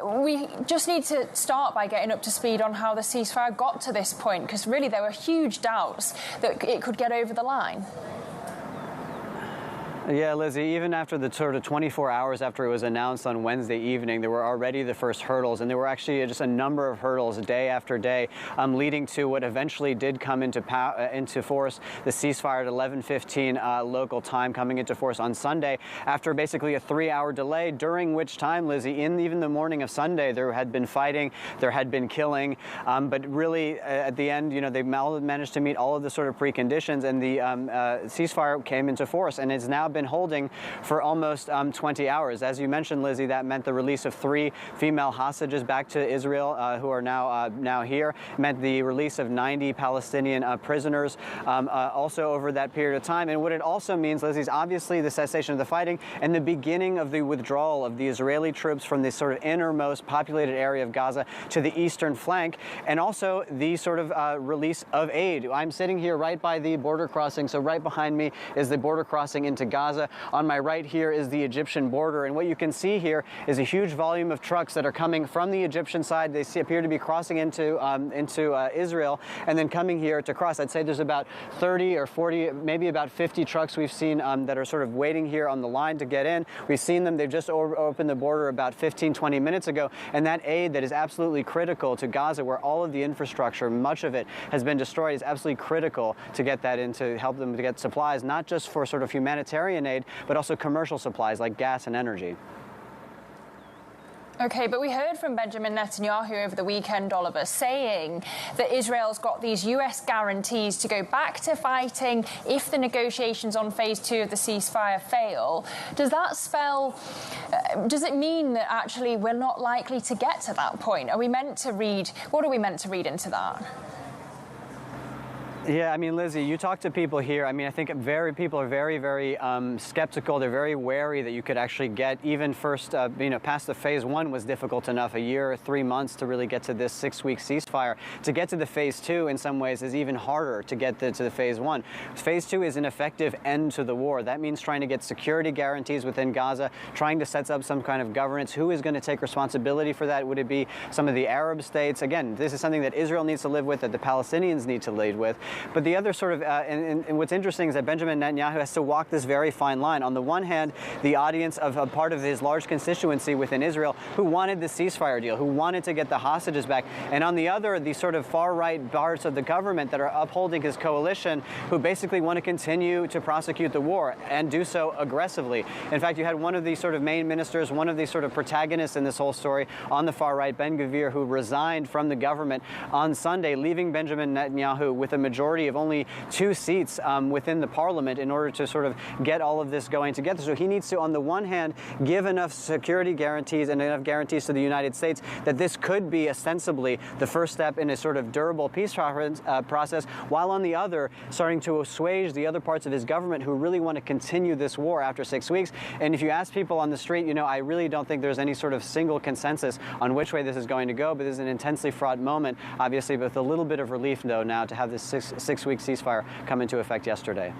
we just need to start by getting up to speed on how the ceasefire got to this point, because really there were huge doubts that it could get over the line. Yeah, Lizzie, even after the sort of 24 hours after it was announced on Wednesday evening, there were already the first hurdles, and there were actually just a number of hurdles day after day, leading to what eventually did come into force, the ceasefire at 11:15 local time, coming into force on Sunday after basically a 3-hour delay, during which time, Lizzie, in even the morning of Sunday, there had been fighting, there had been killing, but really at the end, you know, they managed to meet all of the sort of preconditions, and the ceasefire came into force, and it's now been holding for almost 20 hours. As you mentioned, Lizzie, that meant the release of 3 female hostages back to Israel who are now here. It meant the release of 90 Palestinian prisoners also over that period of time. And what it also means, Lizzie, is obviously the cessation of the fighting and the beginning of the withdrawal of the Israeli troops from this sort of innermost populated area of Gaza to the eastern flank, and also the sort of release of aid. I'm sitting here right by the border crossing, so right behind me is the border crossing into Gaza. On my right here is the Egyptian border, and what you can see here is a huge volume of trucks that are coming from the Egyptian side. They appear to be crossing into Israel and then coming here to cross. I'd say there's about 30 or 40, maybe about 50 trucks we've seen that are sort of waiting here on the line to get in. We've seen them. They've just opened the border about 15, 20 minutes ago, and that aid that is absolutely critical to Gaza, where all of the infrastructure, much of it, has been destroyed, is absolutely critical to get that in, to help them to get supplies, not just for sort of humanitarian aid, but also commercial supplies like gas and energy. Okay, but we heard from Benjamin Netanyahu over the weekend, Oliver, saying that Israel's got these US guarantees to go back to fighting if the negotiations on phase 2 of the ceasefire fail. Does that spell, does it mean that actually we're not likely to get to that point? Are we meant to read, what are we meant to read into that? Yeah, I mean, Lizzie, you talk to people here. I mean, I think people are very, very skeptical. They're very wary that you could actually get even first, past the phase 1 was difficult enough, a year or 3 months to really get to this 6-week ceasefire. To get to the phase 2 in some ways is even harder to get to the phase 1. Phase 2 is an effective end to the war. That means trying to get security guarantees within Gaza, trying to set up some kind of governance. Who is going to take responsibility for that? Would it be some of the Arab states? Again, this is something that Israel needs to live with, that the Palestinians need to lead with. But the other sort of, and what's interesting is that Benjamin Netanyahu has to walk this very fine line. On the one hand, the audience of a part of his large constituency within Israel who wanted the ceasefire deal, who wanted to get the hostages back. And on the other, the sort of far-right parts of the government that are upholding his coalition, who basically want to continue to prosecute the war and do so aggressively. In fact, you had one of the sort of main ministers, one of the sort of protagonists in this whole story on the far right, Ben-Gvir, who resigned from the government on Sunday, leaving Benjamin Netanyahu with a majority of only 2 seats within the parliament in order to sort of get all of this going together. So he needs to, on the one hand, give enough security guarantees and enough guarantees to the United States that this could be ostensibly the first step in a sort of durable peace process, while on the other, starting to assuage the other parts of his government who really want to continue this war after 6 weeks. And if you ask people on the street, you know, I really don't think there's any sort of single consensus on which way this is going to go, but this is an intensely fraught moment, obviously, with a little bit of relief, though, now to have this six-week ceasefire come into effect yesterday.